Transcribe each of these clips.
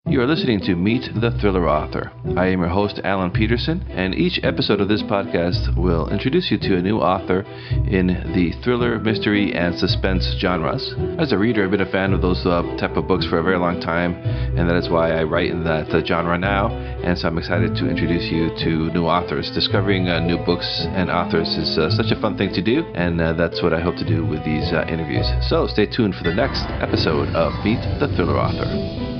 You are listening to Meet the Thriller Author. I am your host, Alan Petersen, and each episode of this podcast will introduce you to a new author in the thriller, mystery, and suspense genres. As a reader, I've been a fan of those type of books for a very long time, and that is why I write in that genre now, and so I'm excited to introduce you to new authors. Discovering new books and authors is such a fun thing to do, and that's what I hope to do with these interviews. So stay tuned for the next episode of Meet the Thriller Author.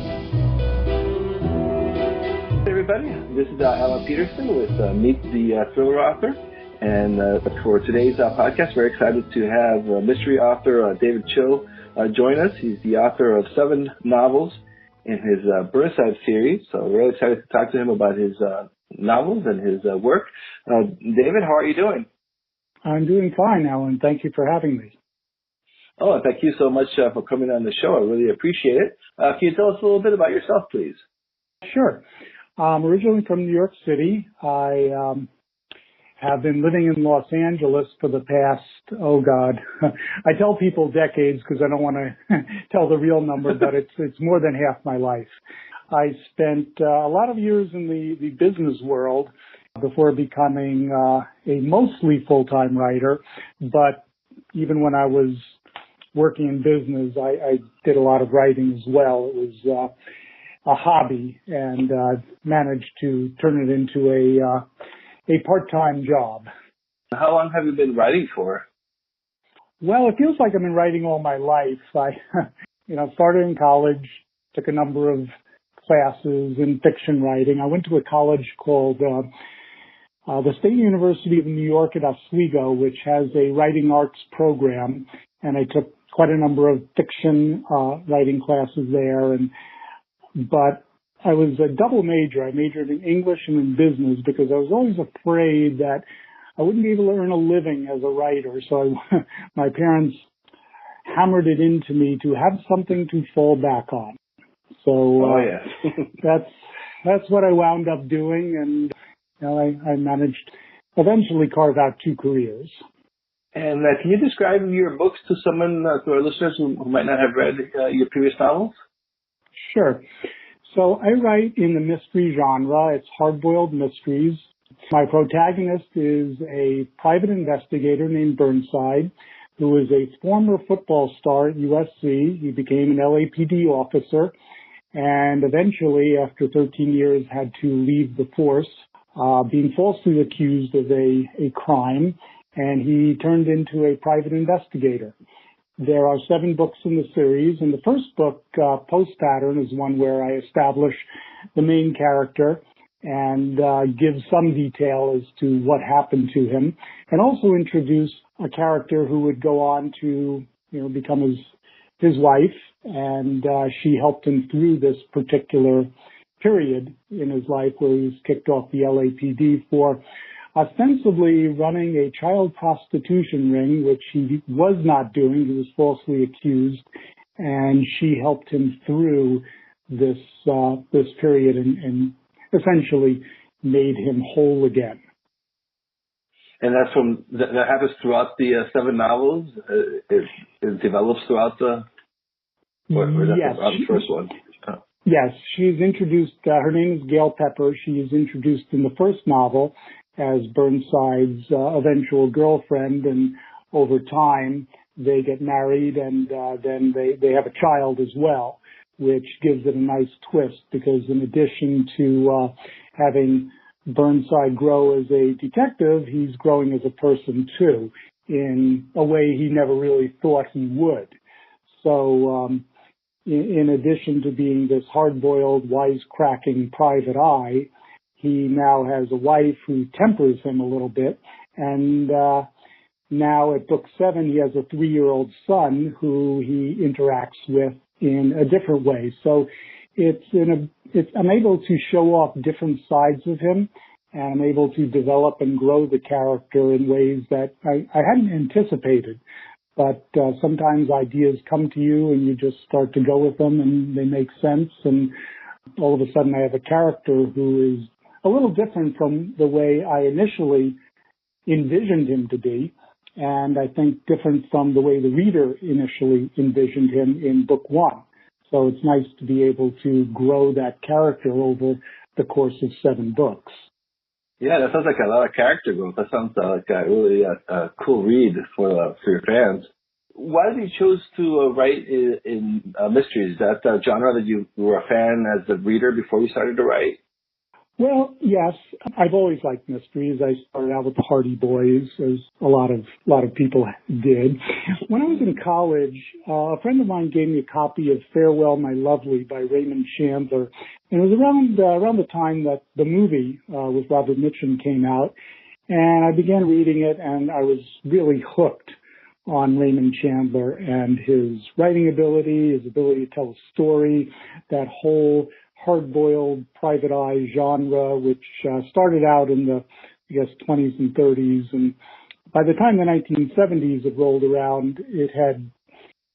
Hey everybody, this is Alan Petersen with Meet the Thriller Author, and for today's podcast, we're excited to have mystery author David Cho join us. He's the author of 7 novels in his Burnside series, so we're really excited to talk to him about his novels and his work. David, how are you doing? I'm doing fine, Alan. Thank you for having me. Oh, thank you so much for coming on the show. I really appreciate it. Can you tell us a little bit about yourself, please? Sure. I'm originally from New York City. I have been living in Los Angeles for the past, I tell people decades because I don't want to tell the real number, but it's more than half my life. I spent a lot of years in the business world before becoming a mostly full-time writer, but even when I was working in business, I did a lot of writing as well. It was a hobby, and managed to turn it into a part-time job. How long have you been writing for? Well, it feels like I've been writing all my life. I, started in college, took a number of classes in fiction writing. I went to a college called the State University of New York at Oswego, which has a writing arts program, and I took quite a number of fiction writing classes there, but I was a double major. I majored in English and in business because I was always afraid that I wouldn't be able to earn a living as a writer. So my parents hammered it into me to have something to fall back on. So that's what I wound up doing, and I managed to eventually carve out 2 careers. And can you describe your books to someone, to our listeners who might not have read your previous novels? Sure. So I write in the mystery genre. It's hard-boiled mysteries. My protagonist is a private investigator named Burnside, who is a former football star at USC. He became an LAPD officer and eventually, after 13 years, had to leave the force, being falsely accused of a crime, and he turned into a private investigator. There are 7 books in the series, and the first book, Post Pattern, is one where I establish the main character and give some detail as to what happened to him, and also introduce a character who would go on to, become his wife, and she helped him through this particular period in his life where he was kicked off the LAPD for ostensibly running a child prostitution ring, which he was not doing. He was falsely accused, and she helped him through this period and essentially made him whole again. And that happens throughout the 7 novels? It develops throughout the... Yes. The first one? Oh. Yes, she's introduced, her name is Gail Pepper. She is introduced in the first novel as Burnside's eventual girlfriend, and over time they get married, and then they have a child as well, which gives it a nice twist because in addition to having Burnside grow as a detective, he's growing as a person too, in a way he never really thought he would. So in addition to being this hard-boiled, wisecracking private eye, he now has a wife who tempers him a little bit, and now at book 7 he has a 3-year-old son who he interacts with in a different way. So I'm able to show off different sides of him, and I'm able to develop and grow the character in ways that I hadn't anticipated. But sometimes ideas come to you and you just start to go with them and they make sense, and all of a sudden I have a character who is a little different from the way I initially envisioned him to be, and I think different from the way the reader initially envisioned him in book 1. So it's nice to be able to grow that character over the course of 7 books. Yeah, that sounds like a lot of character growth. That sounds like a really cool read for your fans. Why did you choose to write in mysteries? Is that a genre that you were a fan as a reader before you started to write? Well, yes, I've always liked mysteries. I started out with the Hardy Boys, as a lot of people did. When I was in college, a friend of mine gave me a copy of Farewell, My Lovely by Raymond Chandler, and it was around the time that the movie with Robert Mitchum came out, and I began reading it, and I was really hooked on Raymond Chandler and his writing ability, his ability to tell a story, that whole hard-boiled private eye genre, which started out in the, 20s and 30s. And by the time the 1970s had rolled around, it had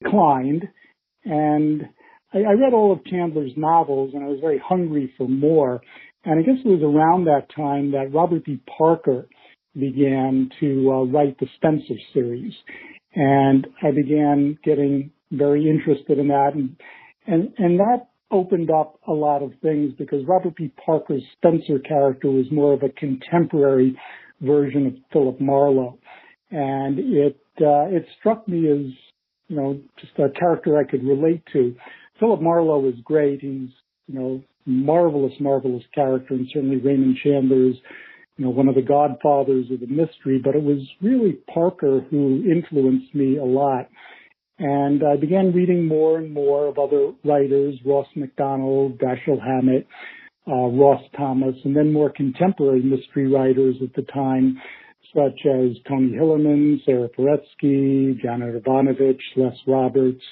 declined. And I read all of Chandler's novels, and I was very hungry for more. And I guess it was around that time that Robert B. Parker began to write the Spencer series. And I began getting very interested in that. And that opened up a lot of things, because Robert P. Parker's Spencer character was more of a contemporary version of Philip Marlowe. And it struck me as, just a character I could relate to. Philip Marlowe is great. He's, marvelous character, and certainly Raymond Chandler is, one of the godfathers of the mystery, but it was really Parker who influenced me a lot. And I began reading more and more of other writers, Ross MacDonald, Dashiell Hammett, Ross Thomas, and then more contemporary mystery writers at the time, such as Tony Hillerman, Sarah Paretsky, Janet Ivanovich, Les Roberts,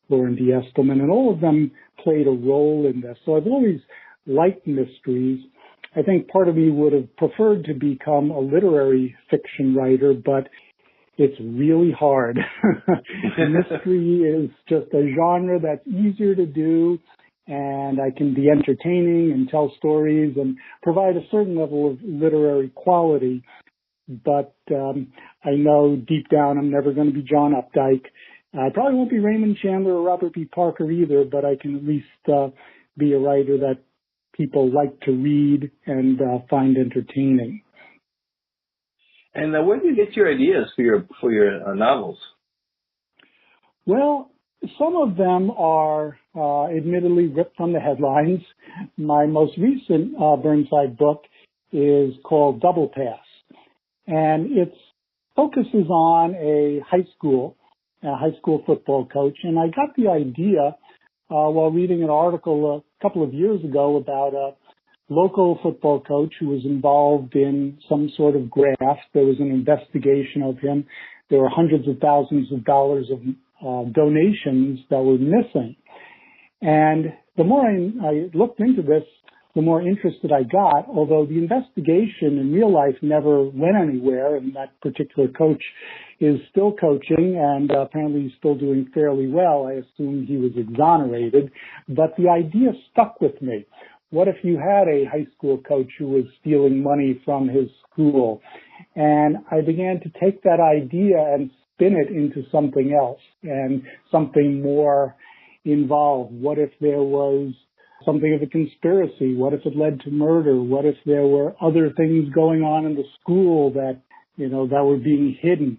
Lauren D. Estelman, and all of them played a role in this. So I've always liked mysteries. I think part of me would have preferred to become a literary fiction writer, but it's really hard. Mystery is just a genre that's easier to do, and I can be entertaining and tell stories and provide a certain level of literary quality. But I know deep down I'm never going to be John Updike. I probably won't be Raymond Chandler or Robert B. Parker either, but I can at least be a writer that people like to read and find entertaining. And where do you get your ideas for your novels? Well, some of them are admittedly ripped from the headlines. My most recent Burnside book is called Double Pass, and it focuses on a high school football coach. And I got the idea while reading an article a couple of years ago about a local football coach who was involved in some sort of graft. There was an investigation of him. There were hundreds of thousands of dollars of donations that were missing. And the more I looked into this, the more interested I got, although the investigation in real life never went anywhere, and that particular coach is still coaching, and apparently he's still doing fairly well. I assume he was exonerated, but the idea stuck with me. What if you had a high school coach who was stealing money from his school? And I began to take that idea and spin it into something else and something more involved. What if there was something of a conspiracy? What if it led to murder? What if there were other things going on in the school that were being hidden?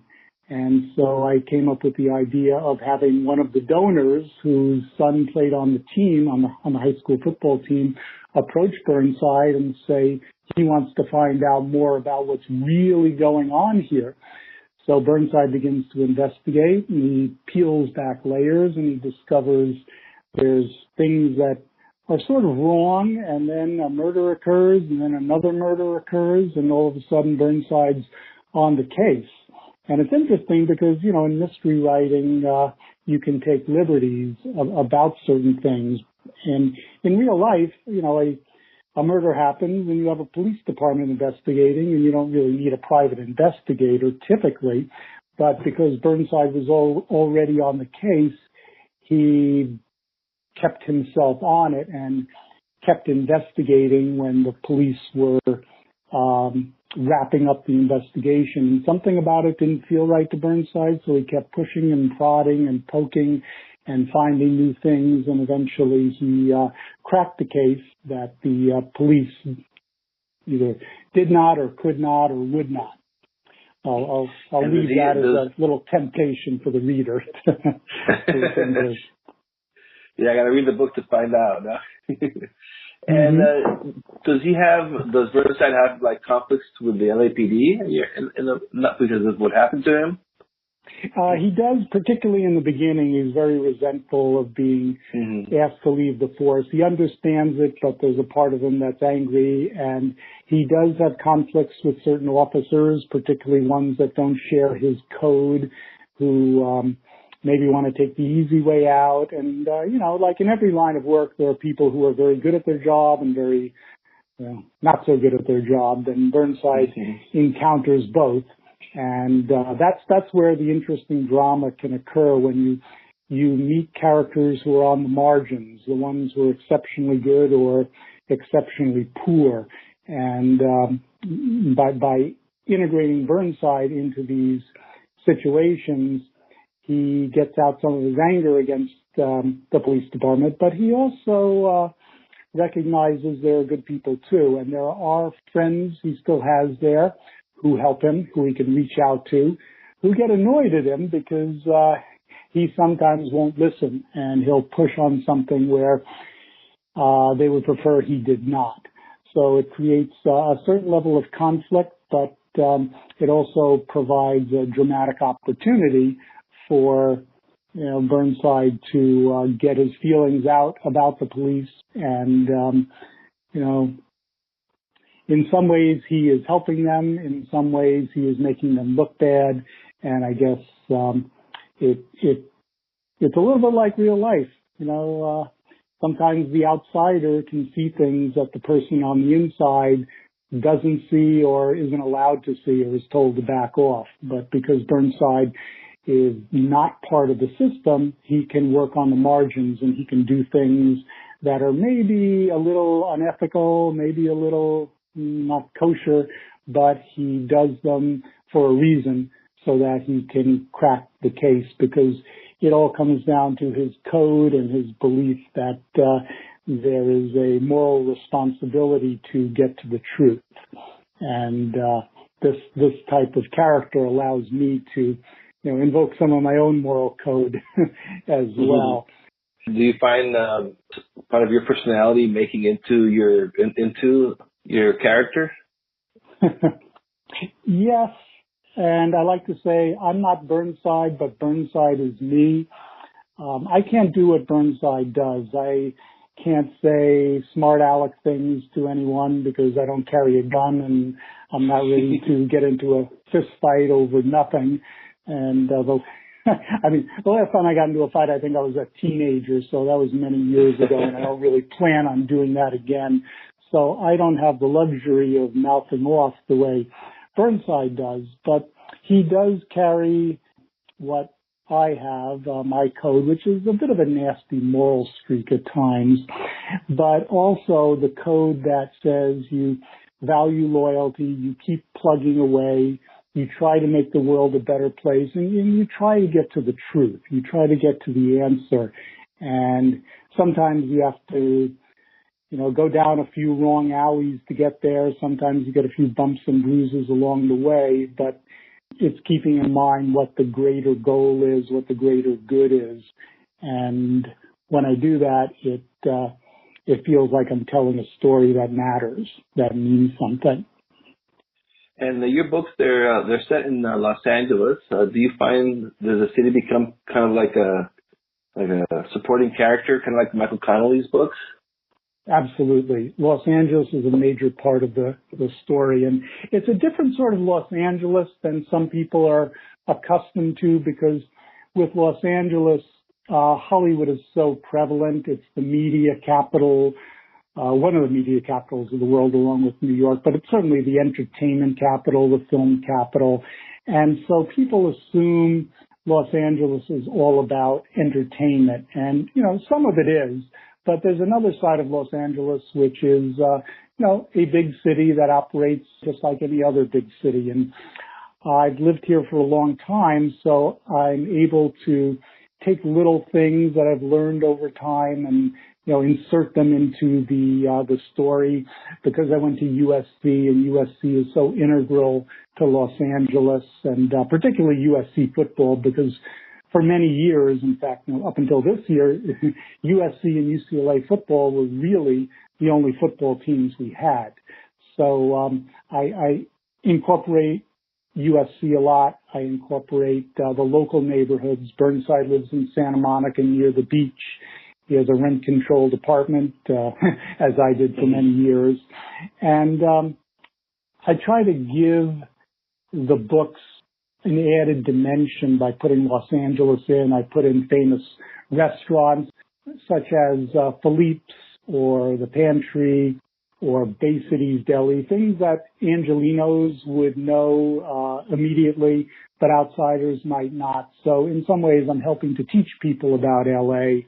And so I came up with the idea of having one of the donors whose son played on the team, on the high school football team, approach Burnside and say he wants to find out more about what's really going on here. So Burnside begins to investigate, and he peels back layers, and he discovers there's things that are sort of wrong, and then a murder occurs, and then another murder occurs, and all of a sudden Burnside's on the case. And it's interesting because, in mystery writing, you can take liberties about certain things. And in real life, a murder happens and you have a police department investigating, and you don't really need a private investigator typically. But because Burnside was already on the case, he kept himself on it and kept investigating when the police were wrapping up the investigation. Something about it didn't feel right to Burnside, so he kept pushing and prodding and poking and finding new things, and eventually he cracked the case that the police either did not or could not or would not. I'll leave that as a little temptation for the reader. Yeah, I got to read the book to find out. No? And does Burnside have like conflicts with the LAPD not because of what happened to him? He does, particularly in the beginning. He's very resentful of being asked to leave the force. He understands it, but there's a part of him that's angry, and he does have conflicts with certain officers, particularly ones that don't share his code, who maybe want to take the easy way out. And, like in every line of work, there are people who are very good at their job and very not so good at their job. And Burnside encounters both. And that's where the interesting drama can occur, when you meet characters who are on the margins, the ones who are exceptionally good or exceptionally poor. And by integrating Burnside into these situations, he gets out some of his anger against the police department, but he also recognizes there are good people too, and there are friends he still has there who help him, who he can reach out to, who get annoyed at him because he sometimes won't listen, and he'll push on something where they would prefer he did not. So it creates a certain level of conflict, but it also provides a dramatic opportunity for Burnside to get his feelings out about the police, and in some ways he is helping them, in some ways he is making them look bad, and I guess it's a little bit like real life. Sometimes the outsider can see things that the person on the inside doesn't see or isn't allowed to see or is told to back off. But because Burnside is not part of the system, he can work on the margins, and he can do things that are maybe a little unethical, maybe a little not kosher, but he does them for a reason so that he can crack the case, because it all comes down to his code and his belief that there is a moral responsibility to get to the truth. And this type of character allows me to invoke some of my own moral code as well. Do you find part of your personality making into your character? Yes, and I like to say I'm not Burnside, but Burnside is me. I can't do what Burnside does. I can't say smart aleck things to anyone because I don't carry a gun, and I'm not ready to get into a fist fight over nothing. And the last time I got into a fight, I think I was a teenager, so that was many years ago, and I don't really plan on doing that again. So I don't have the luxury of mouthing off the way Burnside does, but he does carry what I have, my code, which is a bit of a nasty moral streak at times, but also the code that says you value loyalty, you keep plugging away, you try to make the world a better place, and you try to get to the truth. You try to get to the answer. And sometimes you have to, go down a few wrong alleys to get there. Sometimes you get a few bumps and bruises along the way, but it's keeping in mind what the greater goal is, what the greater good is. And when I do that, it feels like I'm telling a story that matters, that means something. And your books, they're set in Los Angeles. Do you find does the city become kind of like a supporting character, kind of like Michael Connelly's books? Absolutely. Los Angeles is a major part of the story, and it's a different sort of Los Angeles than some people are accustomed to, because with Los Angeles, Hollywood is so prevalent. It's the media capital, one of the media capitals of the world along with New York, but it's certainly the entertainment capital, the film capital. And so people assume Los Angeles is all about entertainment, and, some of it is. But there's another side of Los Angeles, which is, a big city that operates just like any other big city. And I've lived here for a long time, so I'm able to take little things that I've learned over time and, insert them into the story, because I went to USC, and USC is so integral to Los Angeles, and particularly USC football, because for many years, in fact, up until this year, USC and UCLA football were really the only football teams we had. So I incorporate USC a lot. I incorporate the local neighborhoods. Burnside lives in Santa Monica near the beach. He has a rent-controlled apartment, as I did for many years. And I try to give the books an added dimension by putting Los Angeles in. I put in famous restaurants such as Philippe's or The Pantry or Bay City's Deli, things that Angelinos would know immediately, but outsiders might not. So in some ways, I'm helping to teach people about LA.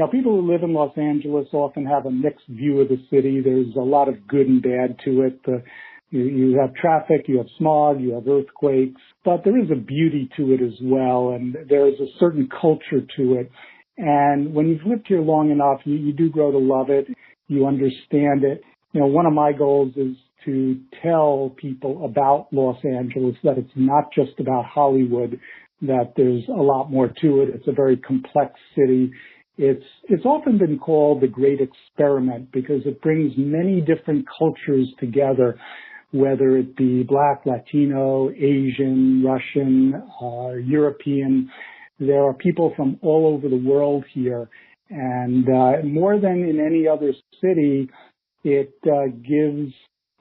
People who live in Los Angeles often have a mixed view of the city. There's a lot of good and bad to it. You have traffic, you have smog, you have earthquakes, but there is a beauty to it as well, and there is a certain culture to it. And when you've lived here long enough, you do grow to love it. You understand it. One of my goals is to tell people about Los Angeles, that it's not just about Hollywood, that there's a lot more to it. It's a very complex city. It's often been called the Great Experiment because it brings many different cultures together, whether it be Black, Latino, Asian, Russian, European. There are people from all over the world here, and more than in any other city, it gives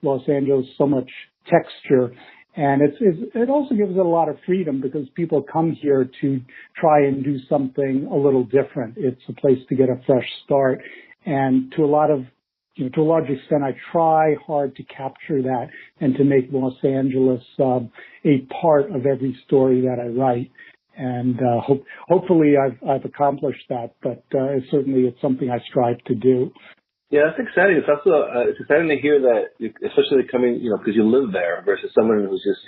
Los Angeles so much texture, and it also gives it a lot of freedom because people come here to try and do something a little different. It's a place to get a fresh start, and to a large extent, I try hard to capture that and to make Los Angeles a part of every story that I write. And hopefully I've accomplished that, but certainly it's something I strive to do. Yeah, that's exciting. It's also it's exciting to hear that, especially coming, because you live there versus someone who's just,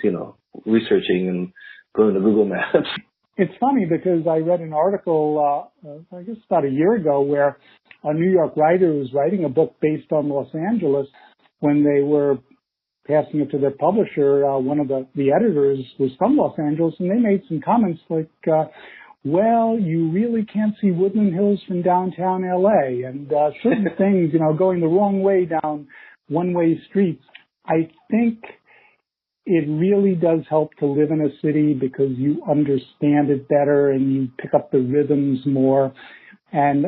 researching and going to Google Maps. It's funny because I read an article, I guess about a year ago, where a New York writer was writing a book based on Los Angeles. When they were passing it to their publisher, one of the editors was from Los Angeles, and they made some comments like, well, you really can't see Woodland Hills from downtown LA, and certain things, going the wrong way down one-way streets. I think it really does help to live in a city because you understand it better and you pick up the rhythms more. And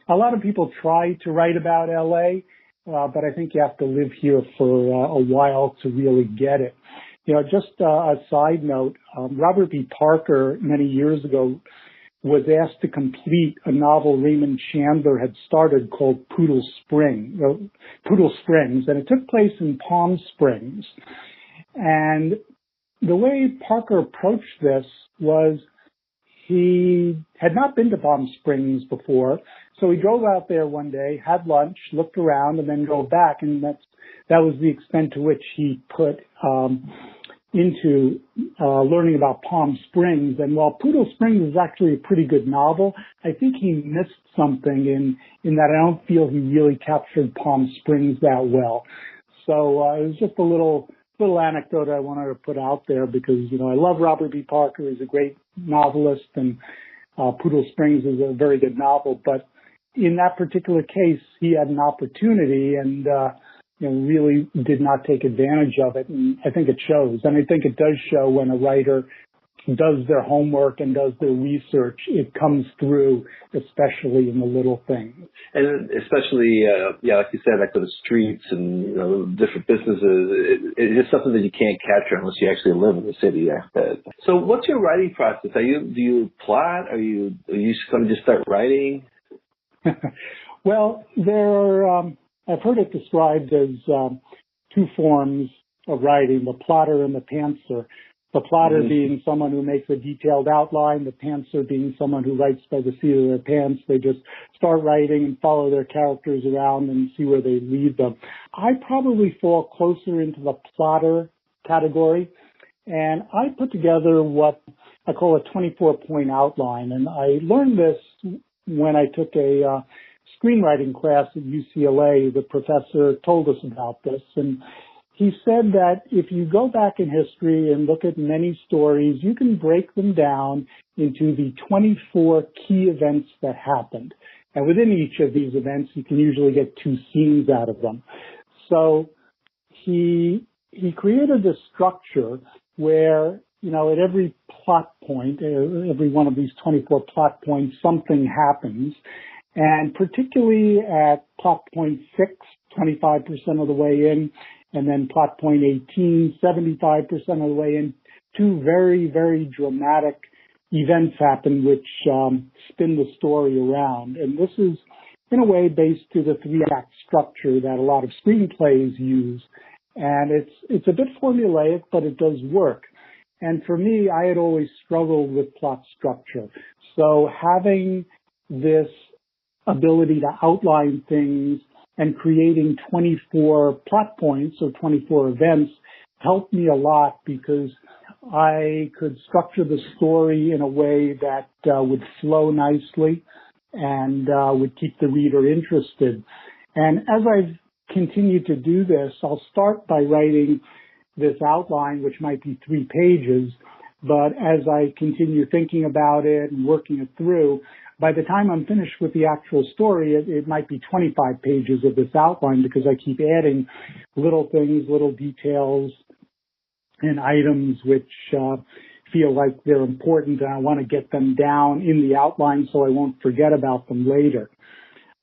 a lot of people try to write about LA, but I think you have to live here for a while to really get it. Just a side note, Robert B. Parker many years ago was asked to complete a novel Raymond Chandler had started called Poodle Springs, and it took place in Palm Springs. And the way Parker approached this was he had not been to Palm Springs before, so he drove out there one day, had lunch, looked around, and then drove back, and that was the extent to which he put into learning about Palm Springs. And while Poodle Springs is actually a pretty good novel, I think he missed something in that I don't feel he really captured Palm Springs that well. So it was just a little anecdote I wanted to put out there because, I love Robert B. Parker. He's a great novelist, and Poodle Springs is a very good novel. But in that particular case, he had an opportunity and really did not take advantage of it. And I think it shows. And I think it does show when a writer does their homework and does their research. It comes through, especially in the little things. And especially, like you said, like the streets and different businesses. It's just something that you can't capture unless you actually live in the city. So, what's your writing process? Do you plot? Are you going to just start writing? Well, there are. I've heard it described as two forms of writing: the plotter and the pantser. The plotter being someone who makes a detailed outline, the pantser being someone who writes by the seat of their pants. They just start writing and follow their characters around and see where they lead them. I probably fall closer into the plotter category, and I put together what I call a 24-point outline. And I learned this when I took a screenwriting class at UCLA. The professor told us about this. And he said that if you go back in history and look at many stories, you can break them down into the 24 key events that happened. And within each of these events, you can usually get 2 scenes out of them. So he created this structure where, at every plot point, every one of these 24 plot points, something happens. And particularly at plot point 6, 25% of the way in, and then plot point 18, 75% of the way in, 2 very, very dramatic events happen which spin the story around. And this is, in a way, based to the 3-act structure that a lot of screenplays use. And it's a bit formulaic, but it does work. And for me, I had always struggled with plot structure. So having this ability to outline things and creating 24 plot points or 24 events helped me a lot because I could structure the story in a way that would flow nicely and would keep the reader interested. And as I've continued to do this, I'll start by writing this outline, which might be 3 pages, but as I continue thinking about it and working it through, by the time I'm finished with the actual story, it might be 25 pages of this outline because I keep adding little things, little details, and items which feel like they're important, and I want to get them down in the outline so I won't forget about them later.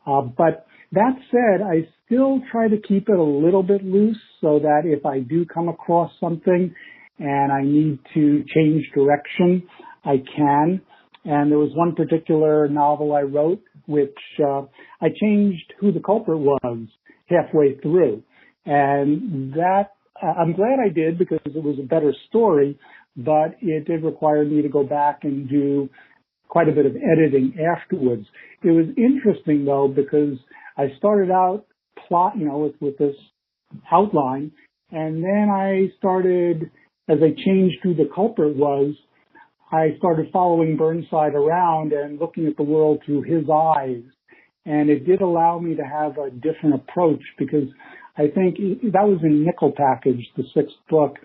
But that said, I still try to keep it a little bit loose so that if I do come across something and I need to change direction, I can. And there was one particular novel I wrote which I changed who the culprit was halfway through. And that I'm glad I did because it was a better story, but it did require me to go back and do quite a bit of editing afterwards. It was interesting though because I started out with this outline, and then I started, as I changed who the culprit was, I started following Burnside around and looking at the world through his eyes. And it did allow me to have a different approach because I think that was in Nickel Package, the 6th book.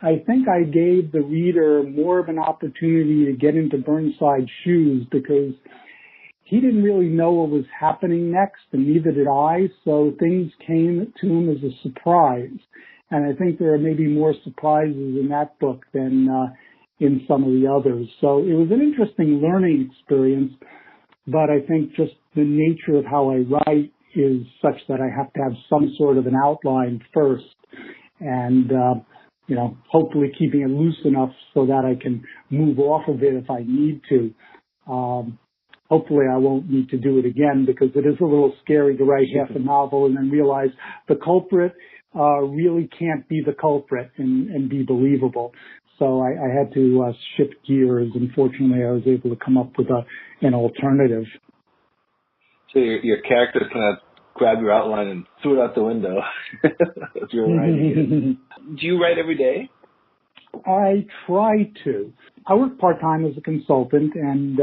I think I gave the reader more of an opportunity to get into Burnside's shoes because he didn't really know what was happening next, and neither did I, so things came to him as a surprise. And I think there are maybe more surprises in that book than in some of the others. So it was an interesting learning experience, but I think just the nature of how I write is such that I have to have some sort of an outline first and, hopefully keeping it loose enough so that I can move off of it if I need to. Hopefully I won't need to do it again because it is a little scary to write half a novel and then realize the culprit really can't be the culprit and be believable. So I had to shift gears, and fortunately I was able to come up with an alternative. So your character kind of grabbed your outline and threw it out the window as you were writing it. Do you write every day? I try to. I work part-time as a consultant, and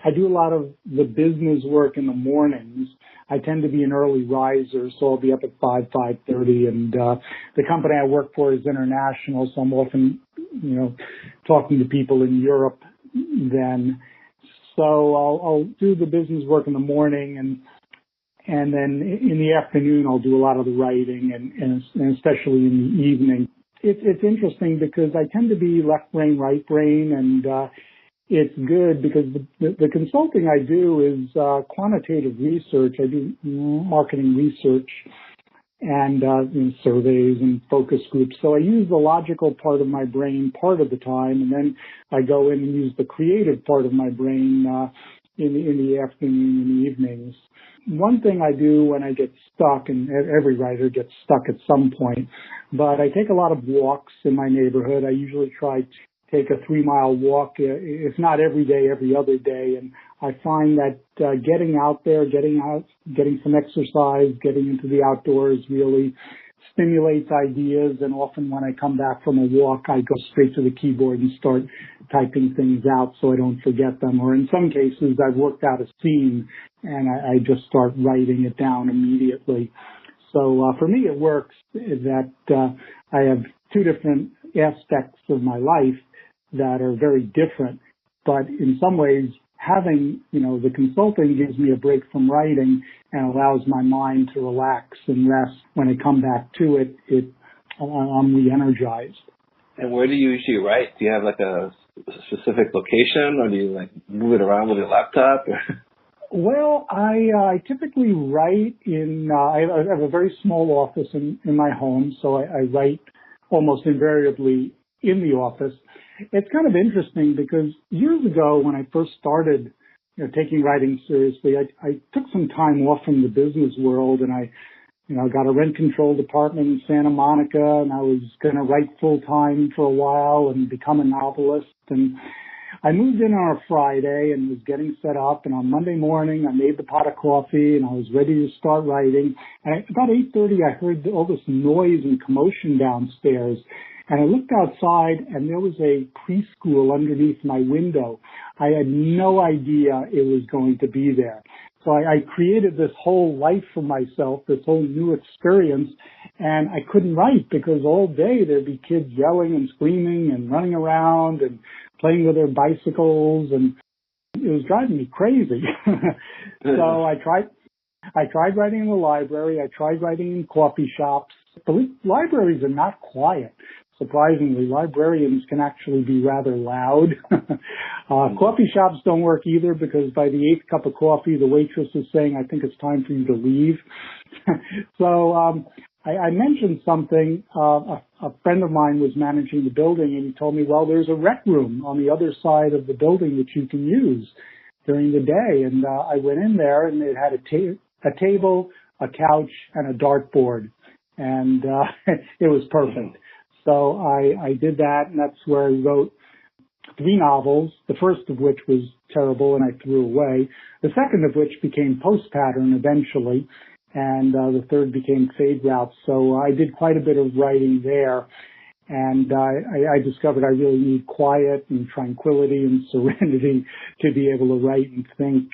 I do a lot of the business work in the mornings. I tend to be an early riser, so I'll be up at 5:30, and the company I work for is international, so I'm often, talking to people in Europe then. So I'll do the business work in the morning, and then in the afternoon I'll do a lot of the writing, and especially in the evening. It's interesting because I tend to be left brain, right brain, and it's good because the consulting I do is quantitative research. I do marketing research and surveys and focus groups. So I use the logical part of my brain part of the time, and then I go in and use the creative part of my brain in the afternoon and the evenings. One thing I do when I get stuck, and every writer gets stuck at some point, but I take a lot of walks in my neighborhood. I usually try to take a 3-mile walk, if not every day, every other day. And I find that getting out there, getting some exercise, getting into the outdoors really stimulates ideas, and often when I come back from a walk, I go straight to the keyboard and start typing things out so I don't forget them. Or in some cases, I've worked out a scene and I just start writing it down immediately. So for me, it works that I have two different aspects of my life that are very different, but in some ways, having, the consulting gives me a break from writing and allows my mind to relax and rest. When I come back to it, I'm re-energized. And where do you usually write? Do you have like a specific location, or do you like move it around with your laptop? Well, I typically write in, I have a very small office in my home, so I write almost invariably in the office. It's kind of interesting because years ago when I first started, taking writing seriously, I took some time off from the business world, and I got a rent control department in Santa Monica, and I was going to write full time for a while and become a novelist. And I moved in on a Friday and was getting set up, and on Monday morning I made the pot of coffee and I was ready to start writing. And at about 8:30 I heard all this noise and commotion downstairs. And I looked outside, and there was a preschool underneath my window. I had no idea it was going to be there. So I created this whole life for myself, this whole new experience, and I couldn't write because all day there'd be kids yelling and screaming and running around and playing with their bicycles, and it was driving me crazy. So I tried writing in the library. I tried writing in coffee shops. The libraries are not quiet. Surprisingly, librarians can actually be rather loud. Coffee shops don't work either because by the 8th cup of coffee, the waitress is saying, "I think it's time for you to leave." So I mentioned something. A friend of mine was managing the building, and he told me, well, there's a rec room on the other side of the building that you can use during the day. And I went in there, and it had a table, a couch, and a dartboard. And it was perfect. So I did that, and that's where I wrote 3 novels, the first of which was terrible and I threw away, the second of which became Post Pattern eventually, and the third became Fade Routes. So I did quite a bit of writing there, and I discovered I really need quiet and tranquility and serenity to be able to write and think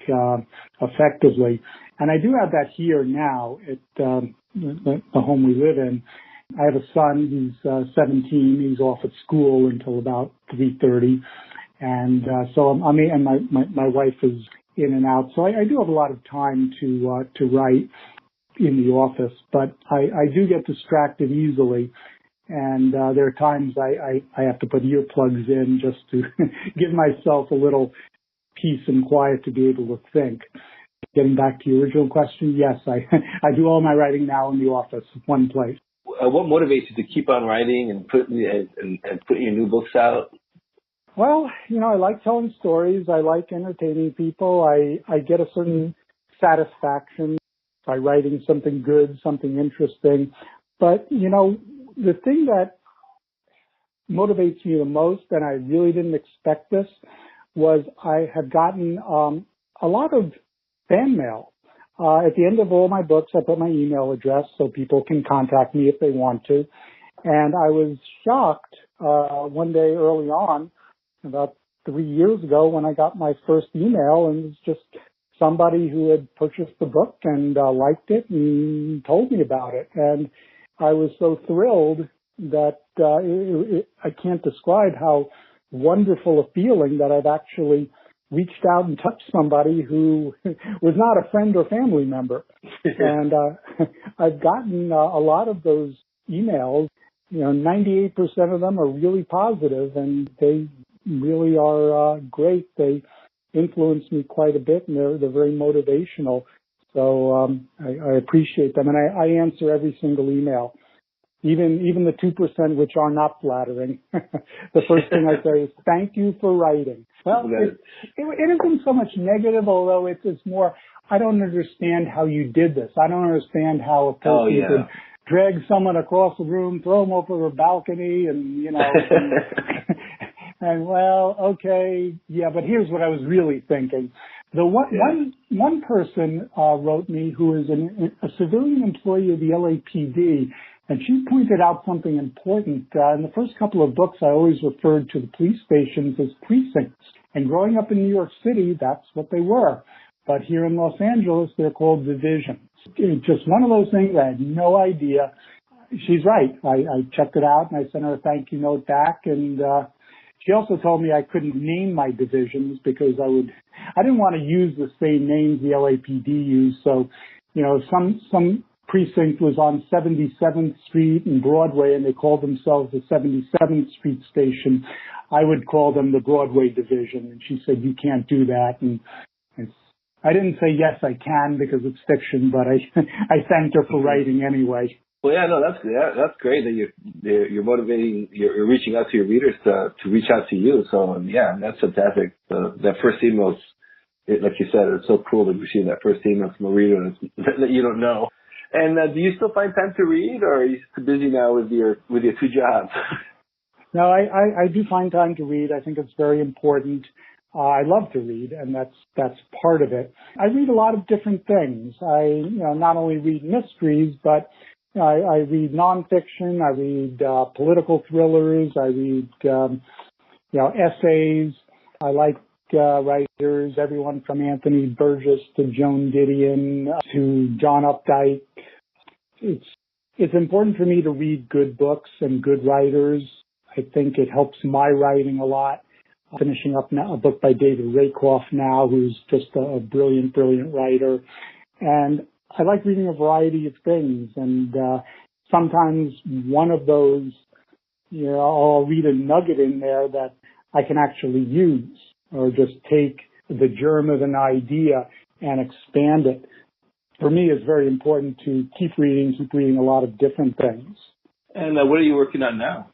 effectively. And I do have that here now at the home we live in. I have a son. He's 17. He's off at school until about 3:30, and so and my wife is in and out. So I do have a lot of time to write in the office, but I do get distracted easily, and there are times I have to put earplugs in just to give myself a little peace and quiet to be able to think. Getting back to your original question, yes, I do all my writing now in the office, one place. What motivates you to keep on writing and putting your new books out? Well, I like telling stories. I like entertaining people. I get a certain satisfaction by writing something good, something interesting. But, the thing that motivates me the most, and I really didn't expect this, was I have gotten a lot of fan mail. At the end of all my books, I put my email address so people can contact me if they want to. And I was shocked one day early on, about 3 years ago, when I got my first email, and it was just somebody who had purchased the book and liked it and told me about it. And I was so thrilled that I can't describe how wonderful a feeling that I've actually reached out and touched somebody who was not a friend or family member. And I've gotten a lot of those emails. 98% of them are really positive, and they really are great. They influence me quite a bit, and they're very motivational. So I appreciate them, and I answer every single email. Even the 2% which are not flattering. The first thing I say is, thank you for writing. Well, it isn't so much negative, although it's more, I don't understand how you did this. I don't understand how a person could drag someone across the room, throw them over a balcony, and, and well, okay, yeah, but here's what I was really thinking. One person wrote me who is a civilian employee of the LAPD, And she pointed out something important. In the first couple of books, I always referred to the police stations as precincts. And growing up in New York City, that's what they were. But here in Los Angeles, they're called divisions. It's just one of those things. I had no idea. She's right. I checked it out, and I sent her a thank you note back. And she also told me I couldn't name my divisions because I didn't want to use the same names the LAPD used. So, some precinct was on 77th Street and Broadway, and they called themselves the 77th Street Station. I would call them the Broadway Division. And she said, you can't do that. And I didn't say, yes, I can, because it's fiction, but I thanked her for writing anyway. Well, yeah, no, that's great that you're motivating, you're reaching out to your readers to reach out to you. So, yeah, that's fantastic. That first email, like you said, it's so cool to receive that first email from a reader that you don't know. And do you still find time to read, or are you too busy now with your two jobs? No, I do find time to read. I think it's very important. I love to read, and that's part of it. I read a lot of different things. I not only read mysteries, but I read nonfiction. I read political thrillers. I read essays. I like writers, everyone from Anthony Burgess to Joan Didion to John Updike. It's important for me to read good books and good writers. I think it helps my writing a lot. I'm finishing up now a book by David Rakoff now, who's just a brilliant, brilliant writer. And I like reading a variety of things. And sometimes one of those, I'll read a nugget in there that I can actually use, or just take the germ of an idea and expand it. For me, it's very important to keep reading a lot of different things. And what are you working on now?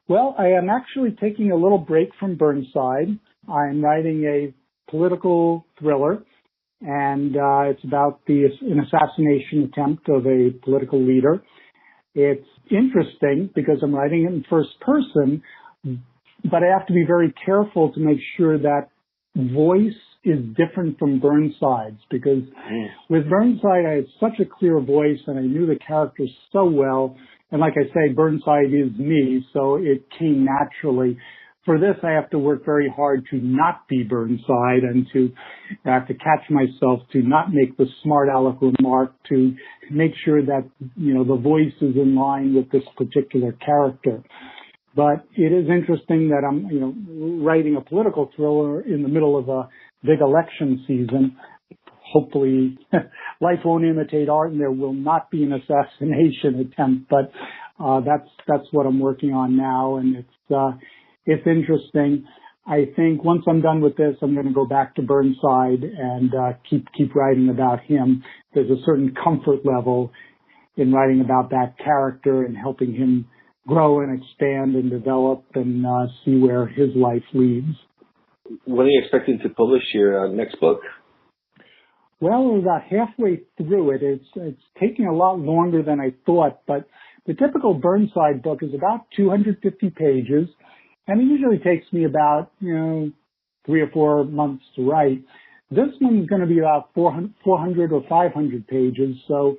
Well, I am actually taking a little break from Burnside. I'm writing a political thriller, and it's about an assassination attempt of a political leader. It's interesting because I'm writing it in first person, but I have to be very careful to make sure that voice is different from Burnside's, because with Burnside, I had such a clear voice and I knew the characters so well. And like I say, Burnside is me, so it came naturally. For this, I have to work very hard to not be Burnside, and I have to catch myself to not make the smart aleck remark, to make sure that, the voice is in line with this particular character. But it is interesting that I'm, writing a political thriller in the middle of a big election season. Hopefully, life won't imitate art, and there will not be an assassination attempt. But that's what I'm working on now, and it's interesting. I think once I'm done with this, I'm going to go back to Burnside and keep writing about him. There's a certain comfort level in writing about that character and helping him grow and expand and develop and see where his life leads. When are you expecting to publish your next book? Well, we're about halfway through it. It's taking a lot longer than I thought, but the typical Burnside book is about 250 pages, and it usually takes me about 3 or 4 months to write. This one's going to be about 400 or 500 pages, so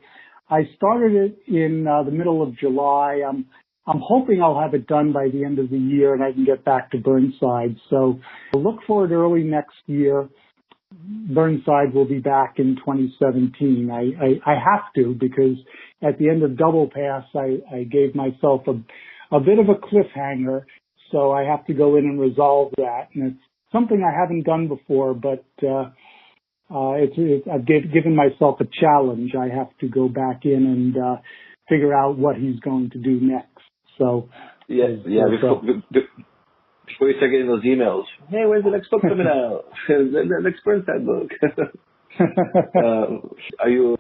I started it in the middle of July. I'm hoping I'll have it done by the end of the year and I can get back to Burnside. So look for it early next year. Burnside will be back in 2017. I have to, because at the end of Double Pass, I gave myself a bit of a cliffhanger. So I have to go in and resolve that. And it's something I haven't done before, but I've given myself a challenge. I have to go back in and figure out what he's going to do next. So before you start getting those emails, hey, when's the next book coming out? The next Burnside book. Are you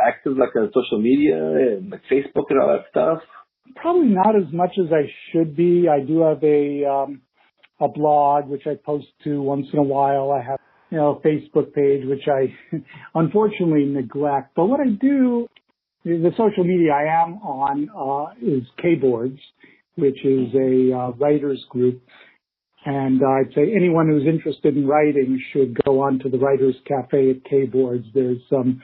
active on social media and Facebook and all that stuff? Probably not as much as I should be. I do have a blog which I post to once in a while. I have a Facebook page which I unfortunately neglect. But what I do, the social media I am on is Kboards, which is a writers group. And I'd say anyone who's interested in writing should go on to the Writers Cafe at Kboards. There's some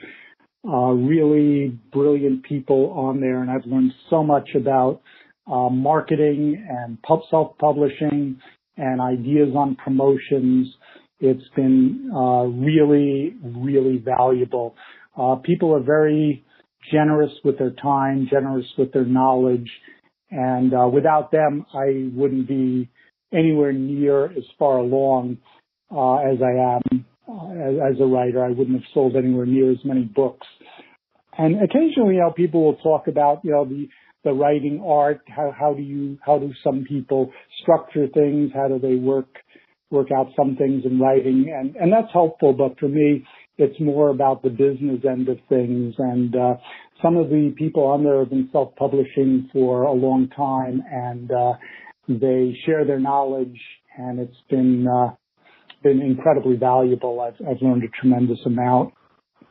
really brilliant people on there, and I've learned so much about marketing and self-publishing and ideas on promotions. It's been really, really valuable. People are very generous with their time, generous with their knowledge, and without them, I wouldn't be anywhere near as far along as I am as a writer. I wouldn't have sold anywhere near as many books. And occasionally, people will talk about, the writing art. How do some people structure things? How do they work out some things in writing? And that's helpful. But for me, it's more about the business end of things. And some of the people on there have been self-publishing for a long time, and they share their knowledge, and it's been incredibly valuable. I've learned a tremendous amount.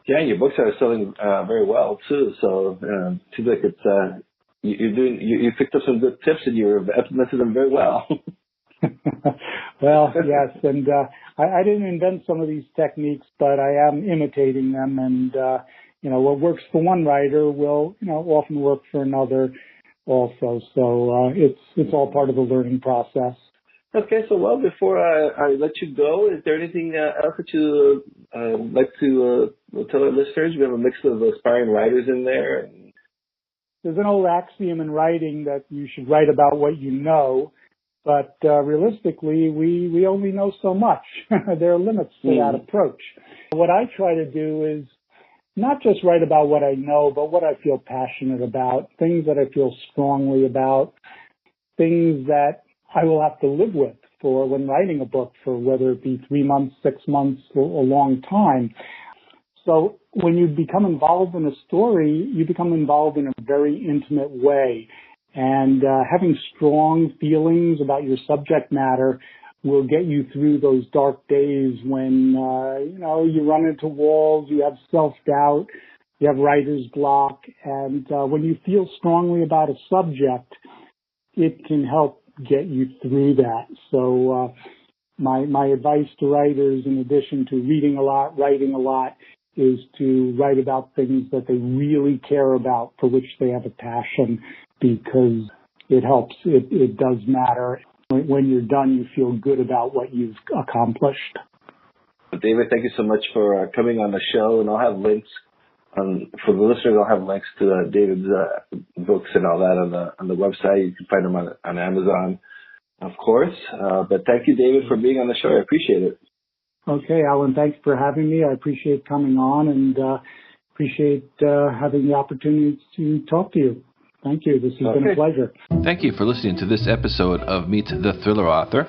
Yeah, your books are selling very well too. So it seems like it's you picked up some good tips and you're implementing them very well. Well, yes, and I didn't invent some of these techniques, but I am imitating them. And what works for one writer will often work for another also. So it's all part of the learning process. Okay, so before I let you go, is there anything else that you like to tell our listeners? We have a mix of aspiring writers in there. There's an old axiom in writing that you should write about what you know, but realistically, we only know so much. There are limits to that approach. What I try to do is not just write about what I know, but what I feel passionate about, things that I feel strongly about, things that I will have to live with for when writing a book, for whether it be 3 months, 6 months, or a long time. So when you become involved in a story, you become involved in a very intimate way. And having strong feelings about your subject matter will get you through those dark days when, you run into walls, you have self-doubt, you have writer's block. And when you feel strongly about a subject, it can help get you through that. So my advice to writers, in addition to reading a lot, writing a lot, is to write about things that they really care about, for which they have a passion, because it helps. It does matter. When you're done, you feel good about what you've accomplished. David, thank you so much for coming on the show, and I'll have links for the listeners. I'll have links to David's books and all that on the website. You can find them on Amazon, of course. But thank you, David, for being on the show. I appreciate it. Okay, Alan, thanks for having me. I appreciate coming on and appreciate having the opportunity to talk to you. Thank you. This has been a pleasure. Thank you for listening to this episode of Meet the Thriller Author.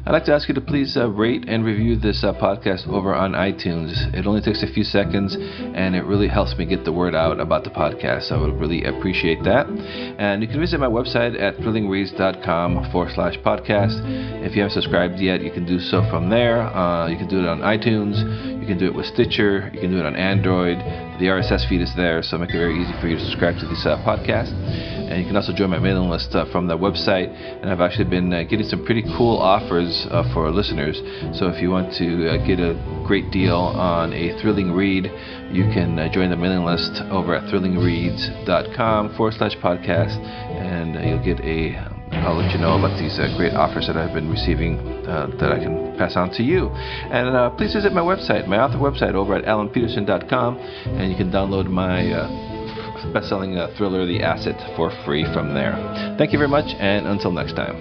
I'd like to ask you to please rate and review this podcast over on iTunes. It only takes a few seconds, and it really helps me get the word out about the podcast. I would really appreciate that. And you can visit my website at thrillingreads.com/podcast. If you haven't subscribed yet, you can do so from there. You can do it on iTunes. You can do it with Stitcher. You can do it on Android. The RSS feed is there, so make it very easy for you to subscribe to this podcast. And you can also join my mailing list from the website. And I've actually been getting some pretty cool offers for our listeners. So if you want to get a great deal on a thrilling read, you can join the mailing list over at thrillingreads.com/podcast. And you'll get I'll let you know about these great offers that I've been receiving that I can pass on to you. And please visit my website, my author website, over at alanpetersen.com, and you can download my best-selling thriller, The Asset, for free from there. Thank you very much, and until next time.